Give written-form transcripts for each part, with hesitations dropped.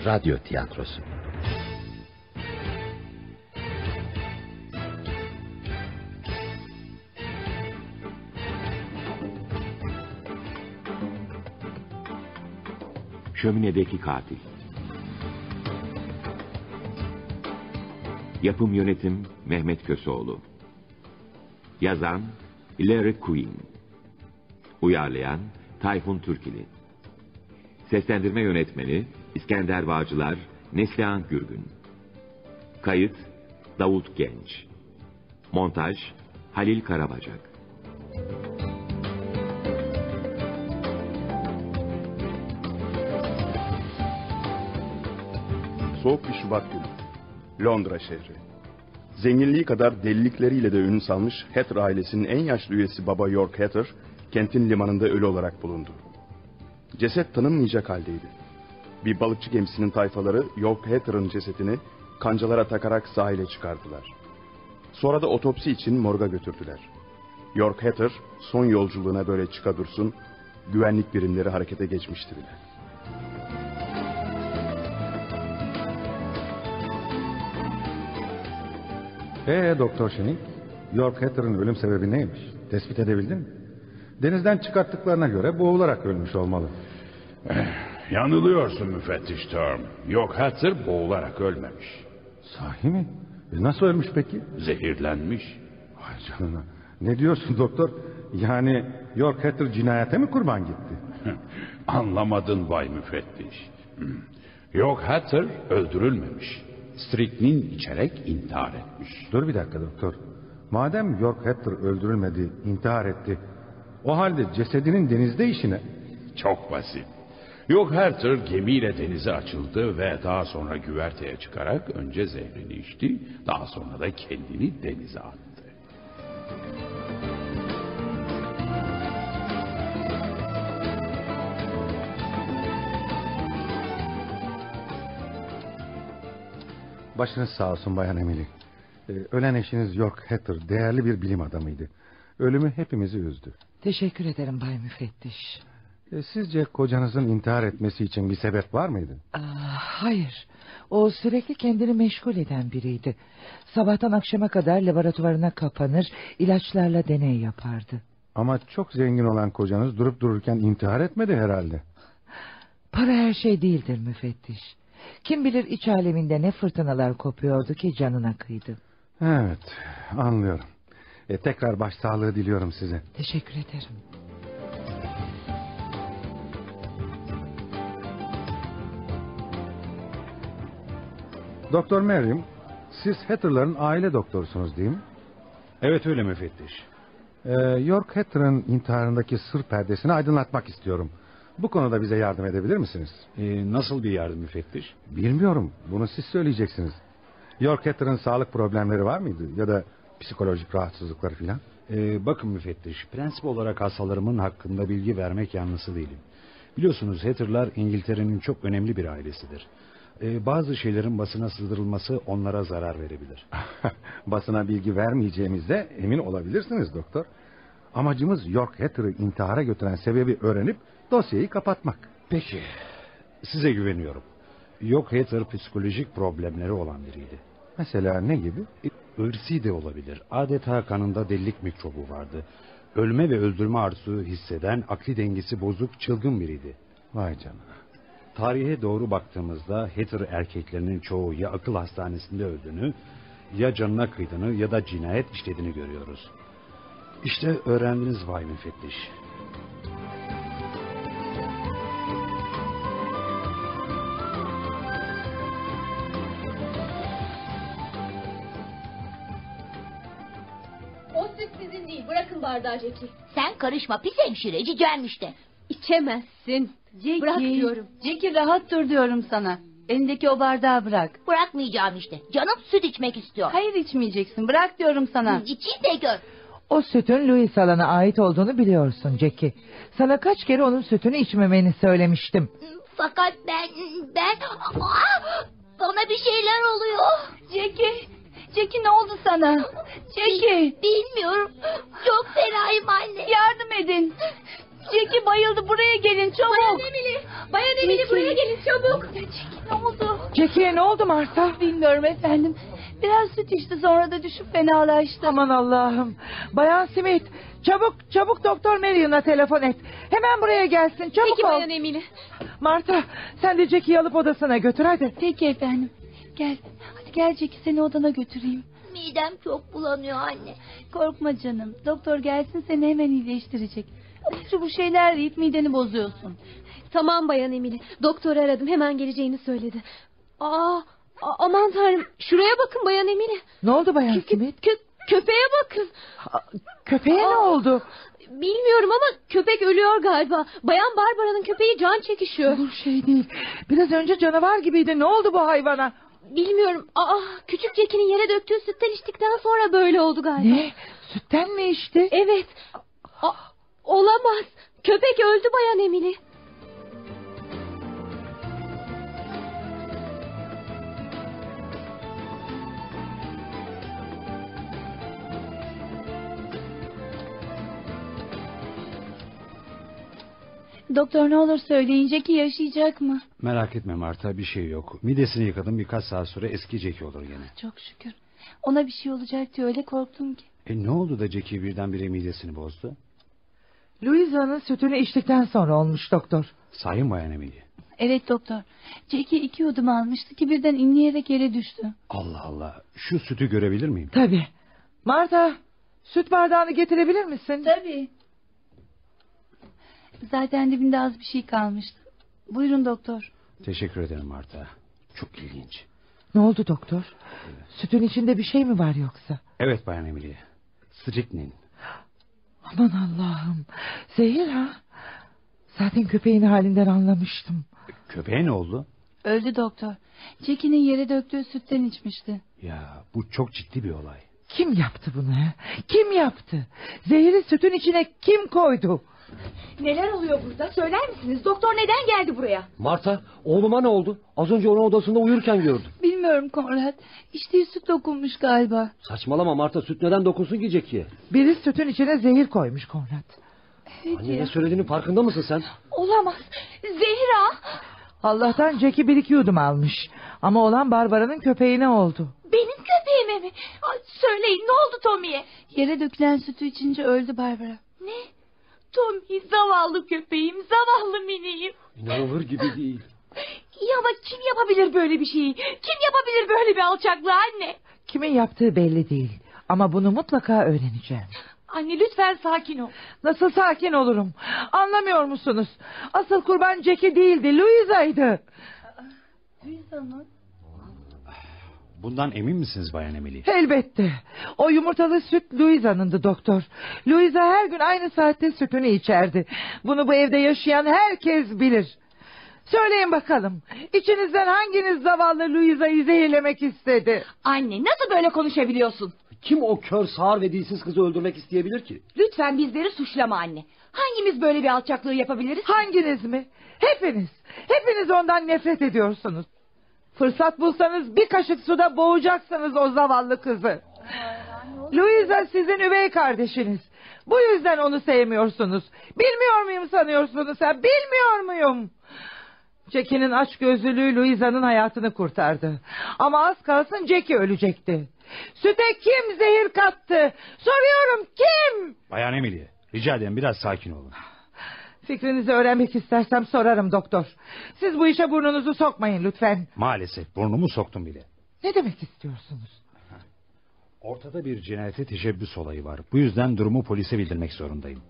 radyo tiyatrosu. Şöminedeki Katil. Yapım yönetim Mehmet Köseoğlu. Yazan Larry Quinn. Uyarlayan Tayfun Türkili. Seslendirme yönetmeni İskender Bağcılar, Neslihan Gürgün. Kayıt Davut Genç. Montaj Halil Karabacak. Soğuk bir Şubat günü. Londra şehri. Zenginliği kadar delilikleriyle de ün salmış Hatter ailesinin en yaşlı üyesi Baba York Hatter, kentin limanında ölü olarak bulundu. Ceset tanınmayacak haldeydi. Bir balıkçı gemisinin tayfaları York Hatter'ın cesetini kancalara takarak sahile çıkardılar. Sonra da otopsi için morga götürdüler. York Hatter son yolculuğuna böyle çıka dursun, güvenlik birimleri harekete geçmişti bile. Doktor Şenik, York Hatter'ın ölüm sebebi neymiş? Tespit edebildin mi? Denizden çıkarttıklarına göre boğularak ölmüş olmalı. Yanılıyorsun müfettiş Term. York Hatter boğularak ölmemiş. Sahi mi? Nasıl ölmüş peki? Zehirlenmiş. Vay canına. Ne diyorsun doktor? Yani York Hatter cinayete mi kurban gitti? Anlamadın bay müfettiş. York Hatter öldürülmemiş. Striknin içerek intihar etmiş. Dur bir dakika doktor. Madem York Hatter öldürülmedi, intihar etti, o halde cesedinin denizde işi ne? Çok basit. York Hatter gemiyle denize açıldı ve daha sonra güverteye çıkarak önce zehrini içti, daha sonra da kendini denize attı. Başınız sağ olsun Bayan Emily. Ölen eşiniz York Hatter değerli bir bilim adamıydı. Ölümü hepimizi üzdü. Teşekkür ederim Bay Müfettiş. Sizce kocanızın intihar etmesi için bir sebep var mıydı? Hayır. O sürekli kendini meşgul eden biriydi. Sabahtan akşama kadar laboratuvarına kapanır, ilaçlarla deney yapardı. Ama çok zengin olan kocanız durup dururken intihar etmedi herhalde. Para her şey değildir müfettiş. Kim bilir iç aleminde ne fırtınalar kopuyordu ki canına kıydı. Evet, anlıyorum. Tekrar başsağlığı diliyorum size. Teşekkür ederim. Doktor Merriam, siz Hatter'ların aile doktorusunuz değil mi? Evet öyle müfettiş. York Hatter'ın intiharındaki sır perdesini aydınlatmak istiyorum. Bu konuda bize yardım edebilir misiniz? Nasıl bir yardım müfettiş? Bilmiyorum, bunu siz söyleyeceksiniz. York Hatter'ın sağlık problemleri var mıydı? Ya da psikolojik rahatsızlıkları filan? Bakın müfettiş, prensip olarak hastalarımın hakkında bilgi vermek yanlısı değilim. Biliyorsunuz Hatter'lar İngiltere'nin çok önemli bir ailesidir. Bazı şeylerin basına sızdırılması onlara zarar verebilir. Basına bilgi vermeyeceğimize emin olabilirsiniz doktor. Amacımız York Hatter'ı intihara götüren sebebi öğrenip dosyayı kapatmak. Peki, size güveniyorum. York Hatter psikolojik problemleri olan biriydi. Mesela ne gibi? Irsi de olabilir. Adeta kanında delilik mikrobu vardı. Ölme ve öldürme arzusu hisseden, akli dengesi bozuk, çılgın biriydi. Vay canına. Tarihe doğru baktığımızda Hatter erkeklerinin çoğu ya akıl hastanesinde öldüğünü, ya canına kıydığını ya da cinayet işlediğini görüyoruz. İşte öğrendiniz Bay Müfettiş. O süt sizin değil. Bırakın bardağı Jackie. Sen karışma, pis hemşire, cicem işte. İçemezsin. Jackie, Bırak diyorum. Jackie rahat dur diyorum sana. Elindeki o bardağı bırak. Bırakmayacağım işte. Canım süt içmek istiyor. Hayır içmeyeceksin. Bırak diyorum sana. İçeyim de gör. O sütün Louis Alan'a ait olduğunu biliyorsun Jackie. Sana kaç kere onun sütünü içmemeni söylemiştim. Fakat ben... bana bir şeyler oluyor. Jackie ne oldu sana? Jackie. Bilmiyorum. Çok fenayım anne. Yardım edin. Jackie bayıldı, buraya gelin çabuk. Bayan Emily buraya gelin çabuk. Ne oldu? Jackie'ye ne oldu Martha? Bilmiyorum efendim. Biraz süt içti, sonra da düşüp fenalaştı. Aman Allah'ım. Bayan Smith, çabuk Doktor Marion'a telefon et. Hemen buraya gelsin, çabuk Peki ol. Bayan Emily. Martha, sen de Jackie'yi alıp odasına götür hadi. Peki efendim. Gel. Hadi gel Jackie, seni odana götüreyim. Midem çok bulanıyor anne. Korkma canım. Doktor gelsin, seni hemen iyileştirecek. Bu şeyler yiyip mideni bozuyorsun. Tamam Bayan Emily. Doktoru aradım, hemen geleceğini söyledi. Aman tanrım, şuraya bakın Bayan Emily. Ne oldu Bayan Smith? Köpeğe bakın. Köpeğe ne oldu? Bilmiyorum ama köpek ölüyor galiba. Bayan Barbara'nın köpeği can çekişiyor. Olur şey değil. Biraz önce canavar gibiydi. Ne oldu bu hayvana? Bilmiyorum. Küçük Jackie'nin yere döktüğü sütten içtikten sonra böyle oldu galiba. Ne? Sütten mi içti? Evet. Olamaz. Köpek öldü Bayan Emily. Doktor ne olur söyleyin, Jackie yaşayacak mı? Merak etme Marta, bir şey yok. Midesini yıkadım, birkaç saat sonra eski Jackie olur gene. Çok şükür. Ona bir şey olacak diye öyle korktum ki. Ne oldu da Jackie birdenbire midesini bozdu? Louisa'nın sütünü içtikten sonra olmuş doktor. Sahi mi Bayan Emily? Evet doktor. Jackie 2 yudum almıştı ki birden inleyerek yere düştü. Allah Allah, şu sütü görebilir miyim? Tabii. Martha, süt bardağını getirebilir misin? Tabii. Zaten dibinde az bir şey kalmıştı. Buyurun doktor. Teşekkür ederim Marta. Çok ilginç. Ne oldu doktor? Sütün içinde bir şey mi var yoksa? Evet Bayan Emily. Strychnine. Aman Allah'ım. Zehir ha? Zaten köpeğin halinden anlamıştım. Köpeğe ne oldu? Öldü doktor. Jackie'nin yere döktüğü sütten içmişti. Ya bu çok ciddi bir olay. Kim yaptı bunu ha? Kim yaptı? Zehri sütün içine kim koydu? Neler oluyor burada? Söyler misiniz? Doktor neden geldi buraya? Marta, oğluma ne oldu? Az önce onun odasında uyurken gördüm. Bilmiyorum Konrad. İçtiği süt dokunmuş galiba. Saçmalama Marta, süt neden dokunsun ki Jackie'ye? Biri sütün içine zehir koymuş Konrad. Evet Anne ya. ne söylediğinin farkında mısın sen? Olamaz. Zehra. Allah'tan Jackie 1-2 yudum almış. Ama olan Barbara'nın köpeğine oldu. Benim köpeğime mi? Söyleyin, ne oldu Tommy'ye? Yere dökülen sütü içince öldü Barbara. Ne? Tommy, zavallı köpeğim, zavallı miniğim. İnanılır gibi değil. İyi ama kim yapabilir böyle bir şeyi? Kim yapabilir böyle bir alçaklığı anne? Kimin yaptığı belli değil. Ama bunu mutlaka öğreneceğim. Anne lütfen sakin ol. Nasıl sakin olurum? Anlamıyor musunuz? Asıl kurban Jackie değildi, Louisa'ydı. Louisa mı? Bundan emin misiniz Bayan Emily? Elbette. O yumurtalı süt Louisa'nındı doktor. Louisa her gün aynı saatte sütünü içerdi. Bunu bu evde yaşayan herkes bilir. Söyleyin bakalım. İçinizden hanginiz zavallı Louisa'yı zehirlemek istedi? Anne, nasıl böyle konuşabiliyorsun? Kim o kör, sağır ve dilsiz kızı öldürmek isteyebilir ki? Lütfen bizleri suçlama anne. Hangimiz böyle bir alçaklığı yapabiliriz? Hanginiz mi? Hepiniz. Hepiniz ondan nefret ediyorsunuz. Fırsat bulsanız bir kaşık suda boğacaksınız o zavallı kızı. Louisa sizin üvey kardeşiniz. Bu yüzden onu sevmiyorsunuz. Bilmiyor muyum sanıyorsunuz ha? Bilmiyor muyum? Jackie'nin açgözlülüğü Louisa'nın hayatını kurtardı. Ama az kalsın Jackie ölecekti. Süte kim zehir kattı? Soruyorum, kim? Bayan Emily, rica ederim biraz sakin olun. Fikrinizi öğrenmek istersem sorarım doktor. Siz bu işe burnunuzu sokmayın lütfen. Maalesef burnumu soktum bile. Ne demek istiyorsunuz? Ortada bir cinayete teşebbüs olayı var. Bu yüzden durumu polise bildirmek zorundayım.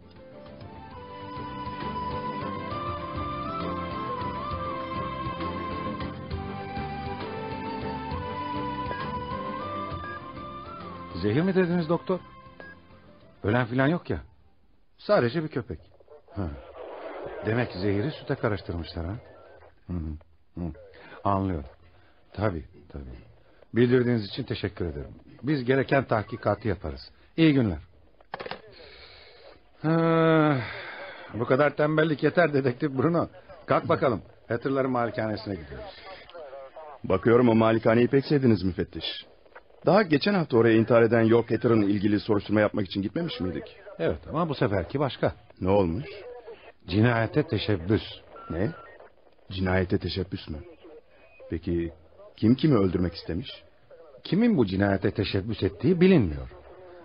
Zehir mi dediniz doktor? Ölen filan yok ya. Sadece bir köpek. Demek zehiri süte karıştırmışlar ha. Anlıyorum. Tabii. Bildirdiğiniz için teşekkür ederim. Biz gereken tahkikatı yaparız. İyi günler. Bu kadar tembellik yeter dedektif Bruno. Kalk bakalım. Hatter'ların malikanesine gidiyoruz. Bakıyorum o malikaneyi pek sevdiniz müfettiş. Daha geçen hafta oraya intihar eden York Hatter'ın ilgili soruşturma yapmak için gitmemiş miydik? Evet ama bu seferki başka. Ne olmuş? Cinayete teşebbüs. Ne? Cinayete teşebbüs mü? Peki kim kimi öldürmek istemiş? Kimin bu cinayete teşebbüs ettiği bilinmiyor.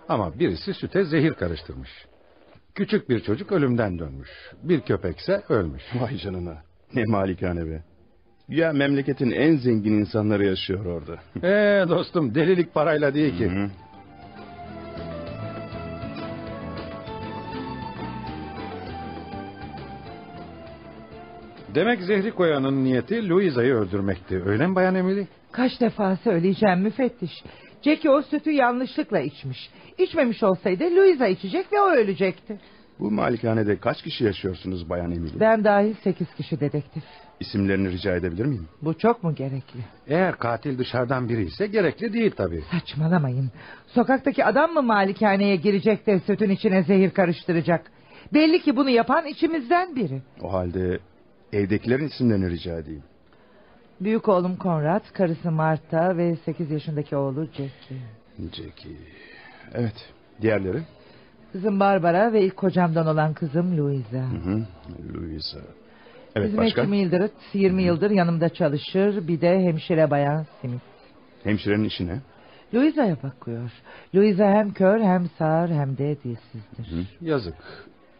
Ama birisi süte zehir karıştırmış. Küçük bir çocuk ölümden dönmüş. Bir köpekse ölmüş. Vay canına. Ne malikane be. Ya memleketin en zengin insanları yaşıyor orada. Dostum, delilik parayla değil ki. Hı. Demek zehri koyanın niyeti Louisa'yı öldürmekti. Öyle mi Bayan Emily? Kaç defa söyleyeceğim müfettiş. Jackie o sütü yanlışlıkla içmiş. İçmemiş olsaydı Louisa içecek ve o ölecekti. Bu malikanede kaç kişi yaşıyorsunuz Bayan Emily? Ben dahil 8 kişi dedektif. İsimlerini rica edebilir miyim? Bu çok mu gerekli? Eğer katil dışarıdan biri ise gerekli değil tabii. Saçmalamayın. Sokaktaki adam mı malikaneye girecek de sütün içine zehir karıştıracak? Belli ki bunu yapan içimizden biri. O halde evdekilerin isimlerini rica edeyim. Büyük oğlum Konrad, karısı Marta ve 8 yaşındaki oğlu Jackie. Jackie. Evet. Diğerleri? Kızım Barbara ve ilk kocamdan olan kızım Louisa. Louisa. Evet, Hizmetçi başka? Mildred 20 yıldır yanımda çalışır. Bir de hemşire bayan Smith. Hemşirenin işi ne? Louisa'ya bakıyor. Louisa hem kör hem sağır hem de dilsizdir. Yazık.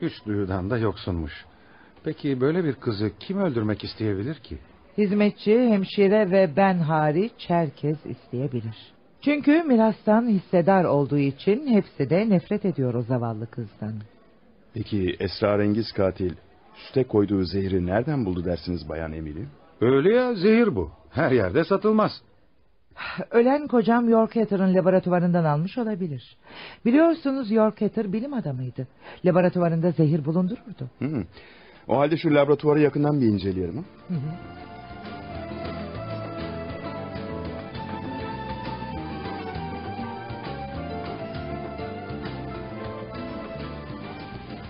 3 duyudan da yoksunmuş. Peki böyle bir kızı kim öldürmek isteyebilir ki? Hizmetçi, hemşire ve ben hariç herkes isteyebilir. Çünkü mirastan hissedar olduğu için hepsi de nefret ediyor o zavallı kızdan. Peki esrarengiz katil süte koyduğu zehri nereden buldu dersiniz Bayan Emily? Öyle ya, zehir bu. Her yerde satılmaz. Ölen kocam Yorkhatter'ın laboratuvarından almış olabilir. Biliyorsunuz Yorkhatter bilim adamıydı. Laboratuvarında zehir bulundururdu. O halde şu laboratuvarı yakından bir inceleyelim. Hı.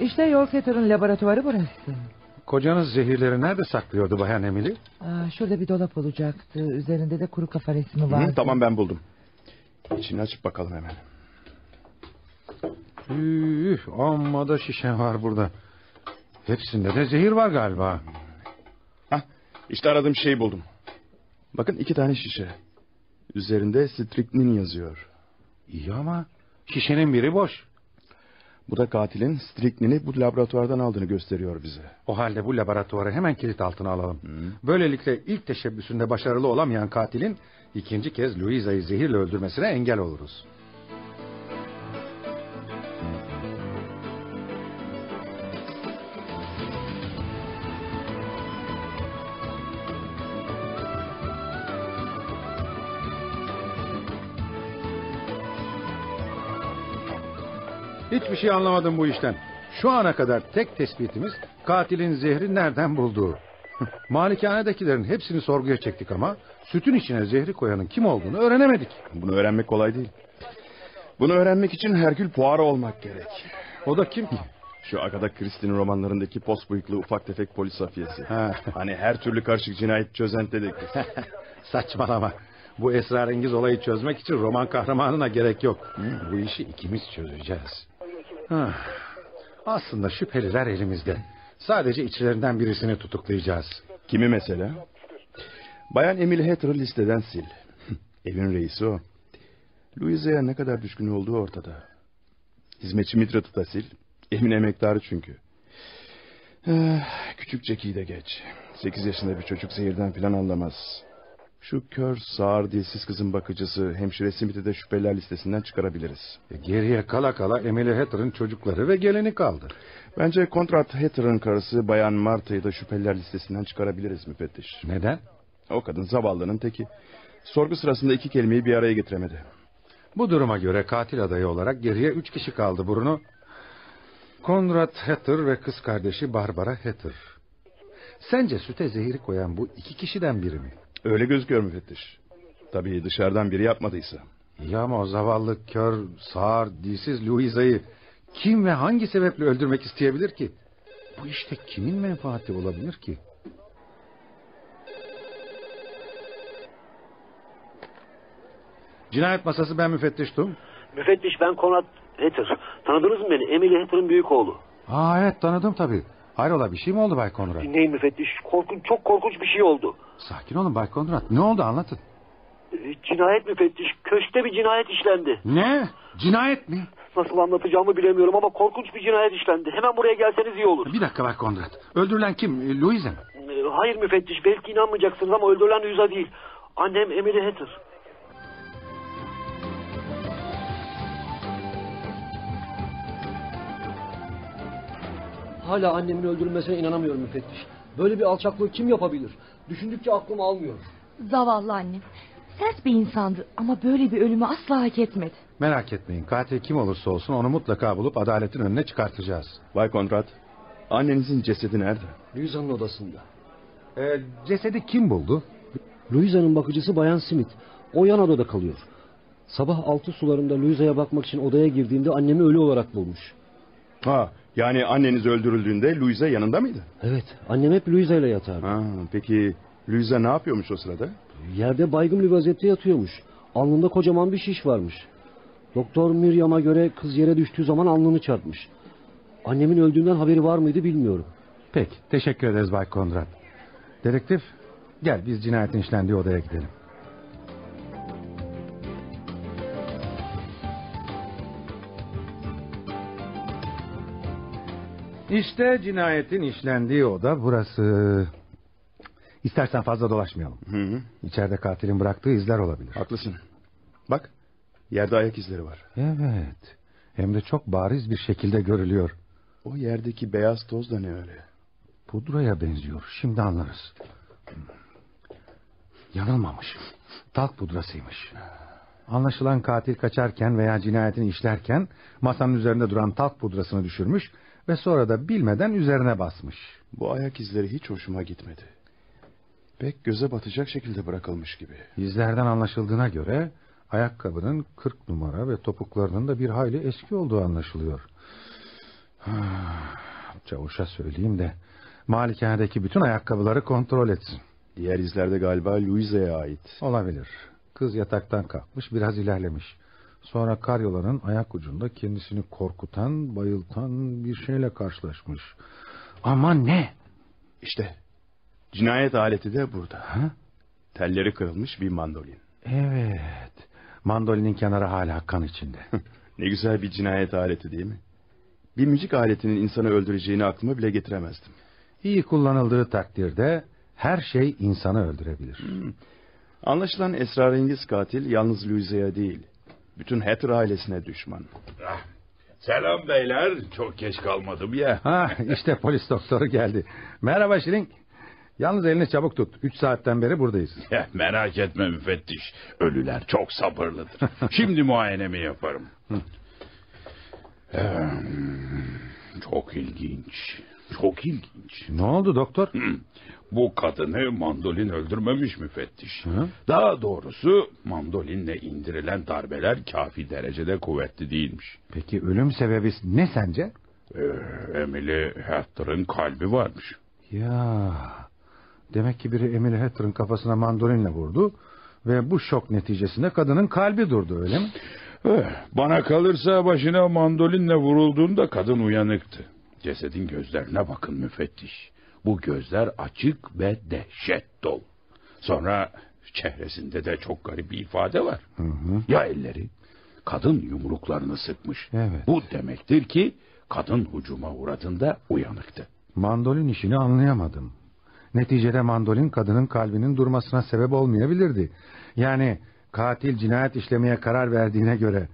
İşte Yorkhatter'ın laboratuvarı burası. Kocanız zehirleri nerede saklıyordu Bayan Emily? Şurada bir dolap olacaktı. Üzerinde de kuru kafa resmi vardı. Tamam, ben buldum. İçini açıp bakalım hemen. Amma da şişe var burada. Hepsinde de zehir var galiba. İşte aradığım şeyi buldum. Bakın 2 tane şişe. Üzerinde strychnine yazıyor. İyi ama şişenin biri boş. Bu da katilin strichnini bu laboratuvardan aldığını gösteriyor bize. O halde bu laboratuvarı hemen kilit altına alalım. Böylelikle ilk teşebbüsünde başarılı olamayan katilin ikinci kez Louisa'yı zehirle öldürmesine engel oluruz. Hiçbir şey anlamadım bu işten. Şu ana kadar tek tespitimiz katilin zehri nereden bulduğu. Malikanedekilerin hepsini sorguya çektik ama sütün içine zehri koyanın kim olduğunu öğrenemedik. Bunu öğrenmek kolay değil. Bunu öğrenmek için Herkül Poirot olmak gerek. O da kim ki? Şu Agatha Christie'nin romanlarındaki pos bıyıklı ufak tefek polis hafiyesi. Hani her türlü karışık cinayet çözen dedektif. Saçmalama. Bu esrarengiz olayı çözmek için roman kahramanına gerek yok. Bu işi ikimiz çözeceğiz. Aslında şüpheliler elimizde. Sadece içlerinden birisini tutuklayacağız. Kimi mesela? Bayan Emily Hatter'ı listeden sil. Evin reisi o. Louisa'ya ne kadar düşkün olduğu ortada. Hizmetçi Mildred'ı da sil. Evin emektarı çünkü. Küçük Jackie'yi de geç. 8 yaşında bir çocuk zehirden filan anlamaz. Şu kör, sağır, dilsiz kızın bakıcısı hemşire Smith'i de şüpheliler listesinden çıkarabiliriz. Geriye kala kala Emily Hatter'ın çocukları ve gelini kaldı. Bence Konrad Hatter'ın karısı Bayan Marta'yı da şüpheliler listesinden çıkarabiliriz müfettiş. Neden? O kadın zavallının teki. Sorgu sırasında 2 kelimeyi bir araya getiremedi. Bu duruma göre katil adayı olarak geriye 3 kişi kaldı Bruno. Konrad Hatter ve kız kardeşi Barbara Hatter. Sence süte zehri koyan bu 2 kişiden biri mi? Öyle gözüküyor müfettiş. Tabii dışarıdan biri yapmadıysa. Ya ama o zavallı kör, sağır, dilsiz Louisa'yı kim ve hangi sebeple öldürmek isteyebilir ki? Bu işte kimin menfaati olabilir ki? Cinayet masası, ben müfettiş Tom. Müfettiş, ben Konrad Hatter. Tanıdınız mı beni? Emily Hatter'ın büyük oğlu. Evet, tanıdım tabii. Hayrola, bir şey mi oldu Bay Konrad? Dinleyin müfettiş. Çok korkunç bir şey oldu. Sakin olun Bay Konrad. Ne oldu, anlatın. Cinayet müfettiş. Köşkte bir cinayet işlendi. Ne? Cinayet mi? Nasıl anlatacağımı bilemiyorum ama korkunç bir cinayet işlendi. Hemen buraya gelseniz iyi olur. Bir dakika Bay Konrad. Öldürülen kim? Louisa mı? Hayır müfettiş. Belki inanmayacaksınız ama öldürülen Louisa değil. Annem Emily Hatter. Hala annemin öldürülmesine inanamıyorum müfettiş. Böyle bir alçaklığı kim yapabilir? Düşündükçe aklım almıyor. Zavallı annem. Sert bir insandı ama böyle bir ölümü asla hak etmedi. Merak etmeyin. Katil kim olursa olsun onu mutlaka bulup adaletin önüne çıkartacağız. Bay Konrad, annenizin cesedi nerede? Louisa'nın odasında. Cesedi kim buldu? Louisa'nın bakıcısı Bayan Smith. O yan odada kalıyor. Sabah 6 sularında Louisa'ya bakmak için odaya girdiğimde annemi ölü olarak bulmuş. Ha, yani anneniz öldürüldüğünde Louisa yanında mıydı? Evet, annem hep Louisa ile yatardı. Ha, peki Louisa ne yapıyormuş o sırada? Yerde baygın bir vaziyette yatıyormuş. Alnında kocaman bir şiş varmış. Doktor Miriam'a göre kız yere düştüğü zaman alnını çarpmış. Annemin öldüğünden haberi var mıydı bilmiyorum. Peki, teşekkür ederiz Bay Konrad. Dedektif, gel biz cinayetin işlendiği odaya gidelim. İşte cinayetin işlendiği oda burası. İstersen fazla dolaşmayalım. Hı. İçeride katilin bıraktığı izler olabilir. Haklısın. Bak, yerde ayak izleri var. Evet, hem de çok bariz bir şekilde görülüyor. O yerdeki beyaz toz da ne öyle? Pudraya benziyor, şimdi anlarız. Yanılmamış. Talk pudrasıymış. Anlaşılan katil kaçarken veya cinayetini işlerken masanın üzerinde duran talk pudrasını düşürmüş ve sonra da bilmeden üzerine basmış. Bu ayak izleri hiç hoşuma gitmedi. Pek göze batacak şekilde bırakılmış gibi. İzlerden anlaşıldığına göre ayakkabının 40 numara ve topuklarının da bir hayli eski olduğu anlaşılıyor. Çavuşa söyleyeyim de malikanedeki bütün ayakkabıları kontrol etsin. Diğer izlerde galiba Louisa'ya ait. Olabilir. Kız yataktan kalkmış, biraz ilerlemiş. Sonra karyolanın ayak ucunda kendisini korkutan, bayıltan bir şeyle karşılaşmış. Ama ne? İşte cinayet aleti de burada. Ha? Telleri kırılmış bir mandolin. Evet. Mandolinin kenarı hala kan içinde. Ne güzel bir cinayet aleti değil mi? Bir müzik aletinin insanı öldüreceğini aklıma bile getiremezdim. İyi kullanıldığı takdirde her şey insanı öldürebilir. Anlaşılan esrarengiz katil yalnız Louisa'ya değil, bütün Hatter ailesine düşman. Selam beyler. Çok geç kalmadım ya. İşte polis doktoru geldi. Merhaba Şirin. Yalnız elini çabuk tut. 3 saatten beri buradayız. Merak etme müfettiş. Ölüler çok sabırlıdır. Şimdi muayenemi yaparım. Çok ilginç. Çok ilginç. Ne oldu doktor? Bu kadını mandolin öldürmemiş müfettiş. Hı? Daha doğrusu mandolinle indirilen darbeler kafi derecede kuvvetli değilmiş. Peki ölüm sebebi ne sence? Emily Hatter'ın kalbi varmış. Ya, demek ki biri Emily Hatter'ın kafasına mandolinle vurdu ve bu şok neticesinde kadının kalbi durdu, öyle mi? Bana kalırsa başına mandolinle vurulduğunda kadın uyanıktı. Cesedin gözlerine bakın müfettiş. Bu gözler açık ve dehşet dolu. Sonra çehresinde de çok garip bir ifade var. Hı. Ya elleri? Kadın yumruklarını sıkmış. Evet. Bu demektir ki kadın hücuma uğradığında uyanıktı. Mandolin işini anlayamadım. Neticede mandolin kadının kalbinin durmasına sebep olmayabilirdi. Yani katil cinayet işlemeye karar verdiğine göre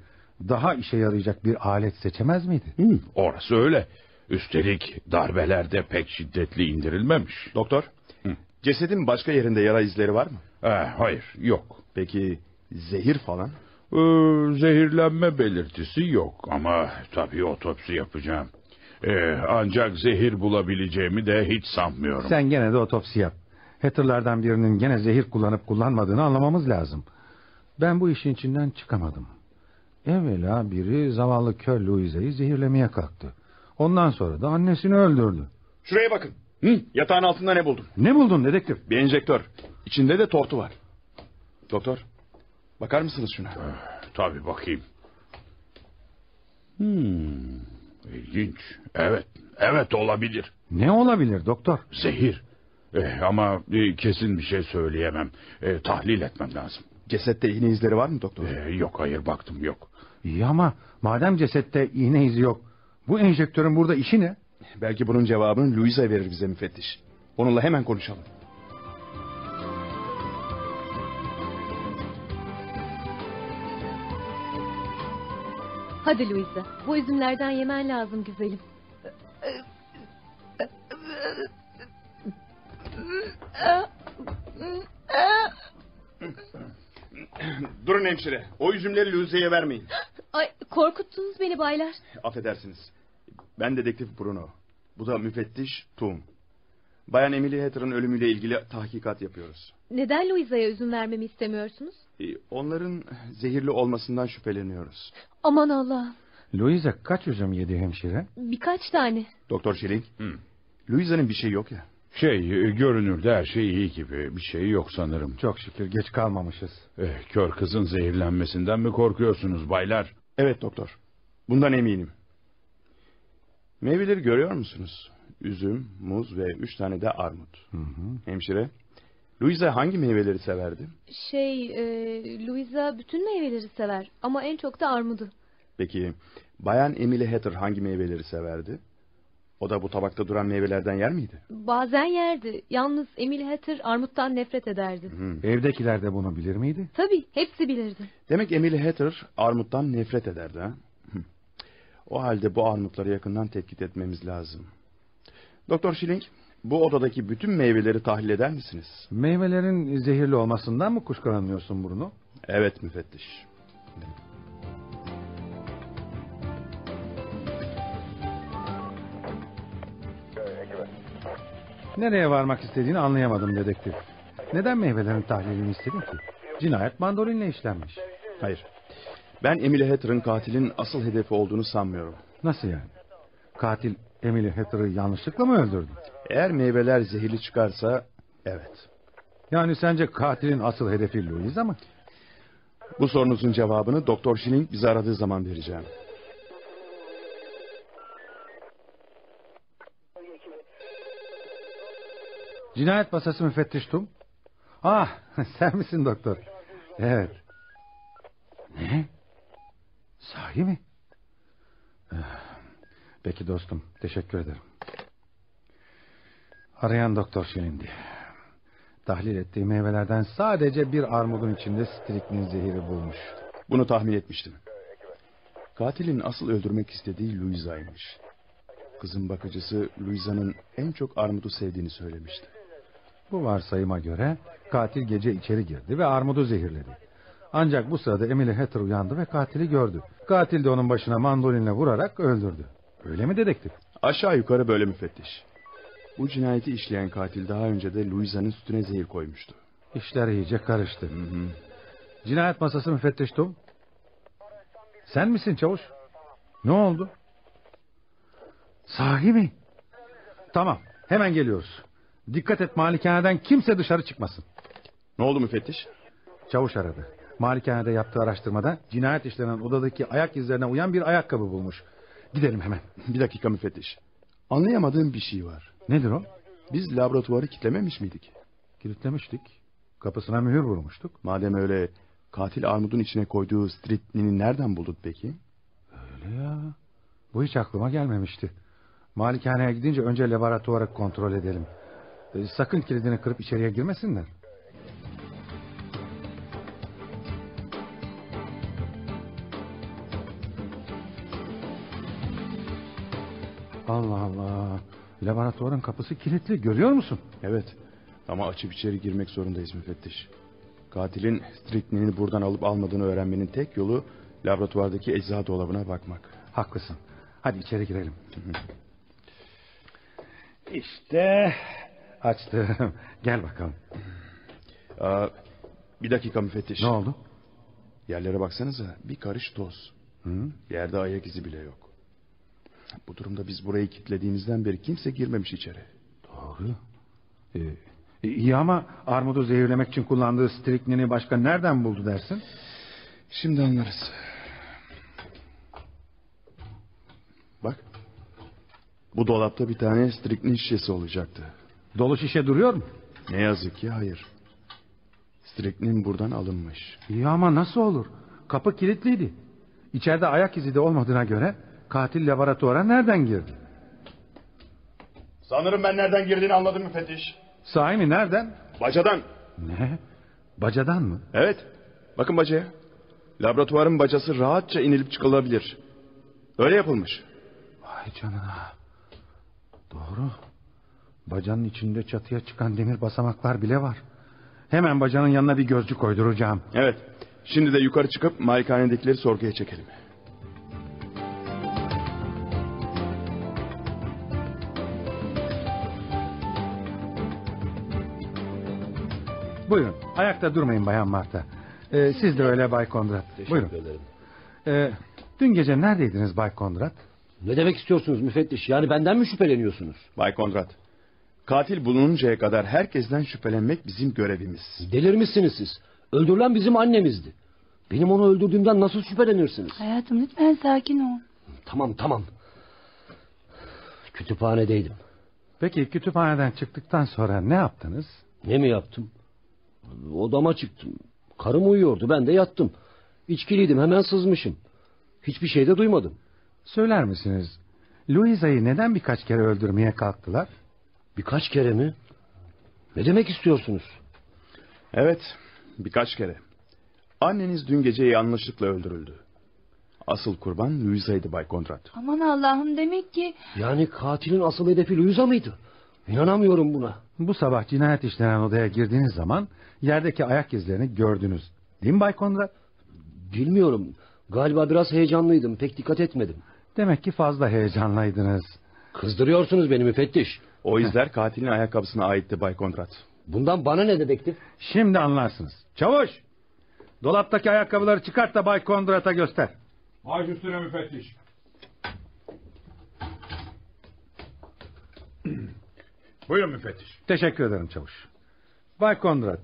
daha işe yarayacak bir alet seçemez miydi? Orası öyle. Üstelik darbeler de pek şiddetli indirilmemiş. Doktor, cesedin başka yerinde yara izleri var mı? Hayır, yok. Peki zehir falan? Zehirlenme belirtisi yok ama tabii otopsi yapacağım. Ancak zehir bulabileceğimi de hiç sanmıyorum. Sen gene de otopsi yap. Hatter'lardan birinin gene zehir kullanıp kullanmadığını anlamamız lazım. Ben bu işin içinden çıkamadım. Evvela biri zavallı kör Louisa'yı zehirlemeye kalktı. Ondan sonra da annesini öldürdü. Şuraya bakın. Yatağın altında ne buldum? Ne buldun dedektif? Bir enjektör. İçinde de tortu var. Doktor, bakar mısınız şuna? Tabii bakayım. İlginç. Evet, Evet, olabilir. Ne olabilir doktor? Zehir. Ama kesin bir şey söyleyemem. Tahlil etmem lazım. Cesette iğne izleri var mı doktor? Yok, hayır, baktım, yok. İyi ama madem cesette iğne izi yok, bu enjektörün burada işi ne? Belki bunun cevabını Louisa verir bize müfettiş. Onunla hemen konuşalım. Hadi Louisa, bu üzümlerden yemen lazım güzelim. Durun hemşire. O üzümleri Louisa'ya vermeyin. Ay, korkuttunuz beni baylar. Affedersiniz. Ben dedektif Bruno. Bu da müfettiş Tom. Bayan Emily Hatter'ın ölümüyle ilgili tahkikat yapıyoruz. Neden Louisa'ya üzüm vermemi istemiyorsunuz? Onların zehirli olmasından şüpheleniyoruz. Aman Allah'ım. Louisa kaç üzüm yedi hemşire? Birkaç tane. Doktor Schilling. Louisa'nın bir şey yok ya. Görünürde her şey iyi gibi. Bir şey yok sanırım. Çok şükür geç kalmamışız. Kör kızın zehirlenmesinden mi korkuyorsunuz baylar? Evet doktor. Bundan eminim. Meyveleri görüyor musunuz? Üzüm, muz ve 3 tane de armut. Hemşire, Louisa hangi meyveleri severdi? Louisa bütün meyveleri sever ama en çok da armudu. Peki, Bayan Emily Hatter hangi meyveleri severdi? O da bu tabakta duran meyvelerden yer miydi? Bazen yerdi. Yalnız Emily Hatter armuttan nefret ederdi. Evdekiler de bunu bilir miydi? Tabii, hepsi bilirdi. Demek Emily Hatter armuttan nefret ederdi ha? O halde bu armutları yakından tetkik etmemiz lazım. Doktor Schilling, bu odadaki bütün meyveleri tahlil eder misiniz? Meyvelerin zehirli olmasından mı kuşkulanıyorsun Bruno? Evet müfettiş. Nereye varmak istediğini anlayamadım dedektif. Neden meyvelerin tahlilini istedin ki? Cinayet mandolinle işlenmiş. Hayır. Ben Emily Hatter'ın katilin asıl hedefi olduğunu sanmıyorum. Nasıl yani? Katil Emily Hatter'ı yanlışlıkla mı öldürdü? Eğer meyveler zehirli çıkarsa evet. Yani sence katilin asıl hedefi Louisa mı? Bu sorunuzun cevabını Doktor Schilling bizi aradığı zaman vereceğim. Cinayet masası müfettiş Tom. Ah, sen misin doktor? Evet. Ne? Sahi mi? Peki dostum, teşekkür ederim. Arayan Doktor Schilling'di. Tahlil ettiği meyvelerden sadece bir armudun içinde striknin zehiri bulmuş. Bunu tahmin etmiştim. Katilin asıl öldürmek istediği Louisa'ymış. Kızın bakıcısı Louisa'nın en çok armudu sevdiğini söylemişti. Bu varsayıma göre katil gece içeri girdi ve armudu zehirledi. Ancak bu sırada Emily Hatter uyandı ve katili gördü. Katil de onun başına mandolinle vurarak öldürdü. Öyle mi dedektif? Aşağı yukarı böyle müfettiş. Bu cinayeti işleyen katil daha önce de Louisa'nın sütüne zehir koymuştu. İşler iyice karıştı. Cinayet masası müfettiş Tom. Sen misin çavuş? Ne oldu? Sahi mi? Tamam, hemen geliyoruz. Dikkat et, malikaneden kimse dışarı çıkmasın. Ne oldu müfettiş? Çavuş aradı. Malikanede yaptığı araştırmada cinayet işlenen odadaki ayak izlerine uyan bir ayakkabı bulmuş. Gidelim hemen. Bir dakika müfettiş. Anlayamadığım bir şey var. Nedir o? Biz laboratuvarı kilitlememiş miydik? Kilitlemiştik. Kapısına mühür vurmuştuk. Madem öyle, katil armudun içine koyduğu stritnini nereden buldun peki? Öyle ya. Bu hiç aklıma gelmemişti. Malikaneye gidince önce laboratuvarı kontrol edelim. Sakın kilidini kırıp içeriye girmesinler. Allah Allah. Laboratuvarın kapısı kilitli, görüyor musun? Evet. Ama açıp içeri girmek zorundayız müfettiş. Katilin stritnini buradan alıp almadığını öğrenmenin tek yolu laboratuvardaki eczacı dolabına bakmak. Haklısın. Hadi içeri girelim. İşte açtım. Gel bakalım. Bir dakika müfettiş. Ne oldu? Yerlere baksanıza, bir karış toz. Yerde ayak izi bile yok. Bu durumda biz burayı kilitlediğimizden beri kimse girmemiş içeri. Doğru. İyi ama armudu zehirlemek için kullandığı striknini başka nereden buldu dersin? Şimdi anlarız. Bak. Bu dolapta bir tane striknin şişesi olacaktı. Dolu şişe duruyor mu? Ne yazık ki hayır. Striknin buradan alınmış. İyi ama nasıl olur? Kapı kilitliydi. İçeride ayak izi de olmadığına göre katil laboratuvara nereden girdi? Sanırım ben nereden girdiğini anladım müfettiş. Sahi mi, nereden? Bacadan. Ne? Bacadan mı? Evet. Bakın bacaya. Laboratuvarın bacası rahatça inilip çıkılabilir. Öyle yapılmış. Vay canına. Doğru. Bacanın içinde çatıya çıkan demir basamaklar bile var. Hemen bacanın yanına bir gözcü koyduracağım. Evet. Şimdi de yukarı çıkıp malikanedekileri sorguya çekelim. Buyurun. Ayakta durmayın Bayan Marta. Siz de öyle Bay Kondrat. Buyurun. ederim. Dün gece neredeydiniz Bay Kondrat? Ne demek istiyorsunuz müfettiş? Yani benden mi şüpheleniyorsunuz? Bay Kondrat, katil bulununcaya kadar herkesten şüphelenmek bizim görevimiz. Delirmişsiniz siz. Öldürülen bizim annemizdi. Benim onu öldürdüğümden nasıl şüphelenirsiniz? Hayatım lütfen sakin ol. Tamam. Kütüphanedeydim. Peki kütüphaneden çıktıktan sonra ne yaptınız? Ne mi yaptım? Odama çıktım. Karım uyuyordu, ben de yattım. İçkiliydim, hemen sızmışım. Hiçbir şey de duymadım. Söyler misiniz? Louisa'yı neden birkaç kere öldürmeye kalktılar? Birkaç kere mi? Ne demek istiyorsunuz? Evet, birkaç kere. Anneniz dün gece yanlışlıkla öldürüldü. Asıl kurban Louisa'ydı Bay Kondrat. Aman Allah'ım, demek ki... Yani katilin asıl hedefi Louisa mıydı? İnanamıyorum buna. Bu sabah cinayet işlenen odaya girdiğiniz zaman yerdeki ayak izlerini gördünüz. Değil mi Bay Kondrat? Bilmiyorum. Galiba biraz heyecanlıydım. Pek dikkat etmedim. Demek ki fazla heyecanlıydınız. Kızdırıyorsunuz beni müfettiş. O izler katilin ayakkabısına aitti Bay Kondrat. Bundan bana ne dedektif? Şimdi anlarsınız. Çavuş! Dolaptaki ayakkabıları çıkart da Bay Kondrat'a göster. Baş üstüne müfettiş. Buyurun müfettiş. Teşekkür ederim çavuş. Bay Kondrat,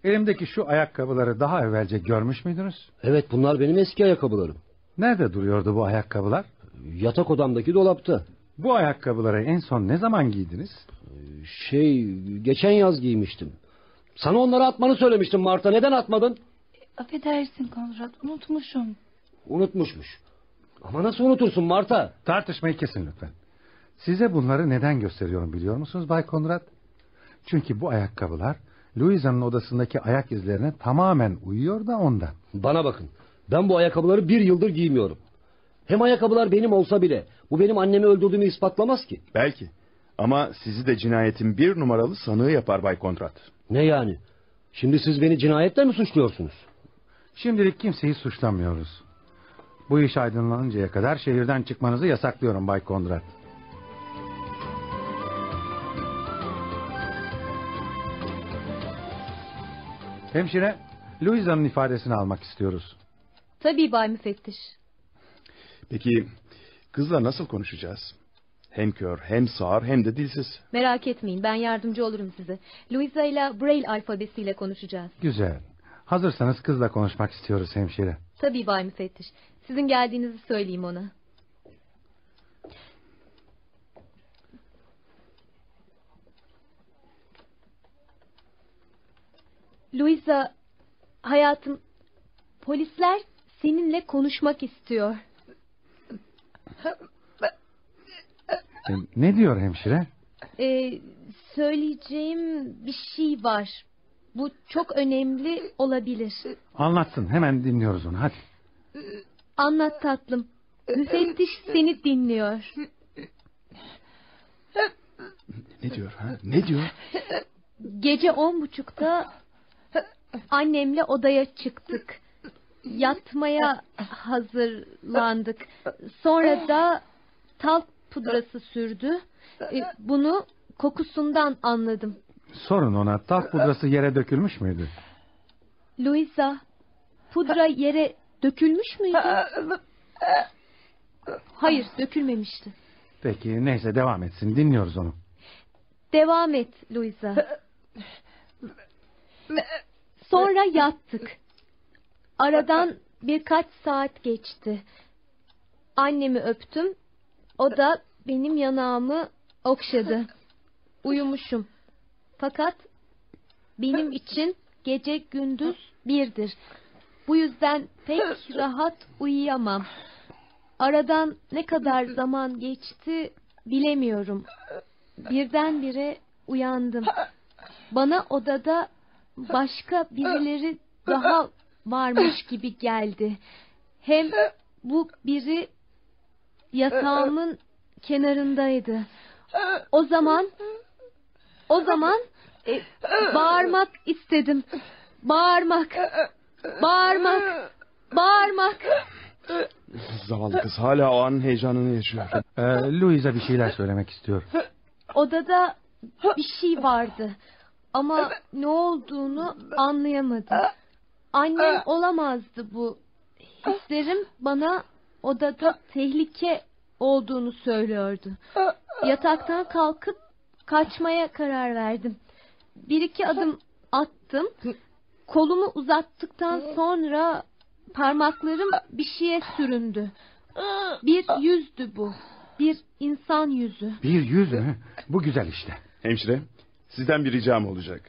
elimdeki şu ayakkabıları daha evvelce görmüş müydünüz? Evet, bunlar benim eski ayakkabılarım. Nerede duruyordu bu ayakkabılar? Yatak odamdaki dolapta. Bu ayakkabıları en son ne zaman giydiniz? Geçen yaz giymiştim. Sana onları atmanı söylemiştim Marta. Neden atmadın? Affedersin Konrad, unutmuşum. Unutmuşmuş. Ama nasıl unutursun Marta? Tartışmayı kesin lütfen. Size bunları neden gösteriyorum biliyor musunuz Bay Kondrat? Çünkü bu ayakkabılar Louisa'nın odasındaki ayak izlerine tamamen uyuyor da ondan. Bana bakın. Ben bu ayakkabıları 1 yıldır giymiyorum. Hem ayakkabılar benim olsa bile bu benim annemi öldürdüğümü ispatlamaz ki. Belki. Ama sizi de cinayetin 1 numaralı sanığı yapar Bay Kondrat. Ne yani? Şimdi siz beni cinayetle mi suçluyorsunuz? Şimdilik kimseyi suçlamıyoruz. Bu iş aydınlanıncaya kadar şehirden çıkmanızı yasaklıyorum Bay Kondrat. Hemşire, Louisa'nın ifadesini almak istiyoruz. Tabii Bay Müfettiş. Peki kızla nasıl konuşacağız? Hem kör, hem sağır, hem de dilsiz. Merak etmeyin, ben yardımcı olurum size. Louisa ile Braille alfabesiyle konuşacağız. Güzel. Hazırsanız kızla konuşmak istiyoruz hemşire. Tabii Bay Müfettiş. Sizin geldiğinizi söyleyeyim ona. Louisa, hayatım, polisler seninle konuşmak istiyor. Ne diyor hemşire? Söyleyeceğim bir şey var. Bu çok önemli olabilir. Anlatsın, hemen dinliyoruz onu, hadi. Anlat tatlım. Müfettiş seni dinliyor. Ne diyor ha? Ne diyor? Gece 10.30'da annemle odaya çıktık. Yatmaya hazırlandık. Sonra da talk pudrası sürdü. Bunu kokusundan anladım. Sorun ona, talk pudrası yere dökülmüş müydü? Louisa, pudra yere dökülmüş müydü? Hayır, dökülmemişti. Peki, neyse devam etsin, dinliyoruz onu. Devam et Louisa. Sonra yattık. Aradan birkaç saat geçti. Annemi öptüm. O da benim yanağımı okşadı. Uyumuşum. Fakat benim için gece gündüz birdir. Bu yüzden pek rahat uyuyamam. Aradan ne kadar zaman geçti bilemiyorum. Birdenbire uyandım. Bana odada başka birileri daha varmış gibi geldi. Hem bu biri yatağımın kenarındaydı. O zaman bağırmak istedim. Bağırmak. Zavallı kız hala o anın heyecanını yaşıyor. Louisa bir şeyler söylemek istiyor. Odada bir şey vardı. Ama ne olduğunu anlayamadım. Annem olamazdı bu. Hislerim bana odada tehlike olduğunu söylüyordu. Yataktan kalkıp kaçmaya karar verdim. Bir iki adım attım. Kolumu uzattıktan sonra parmaklarım bir şeye süründü. Bir yüzdü bu. Bir insan yüzü. Bir yüz mü? Bu güzel işte. Hemşire, sizden bir ricam olacak.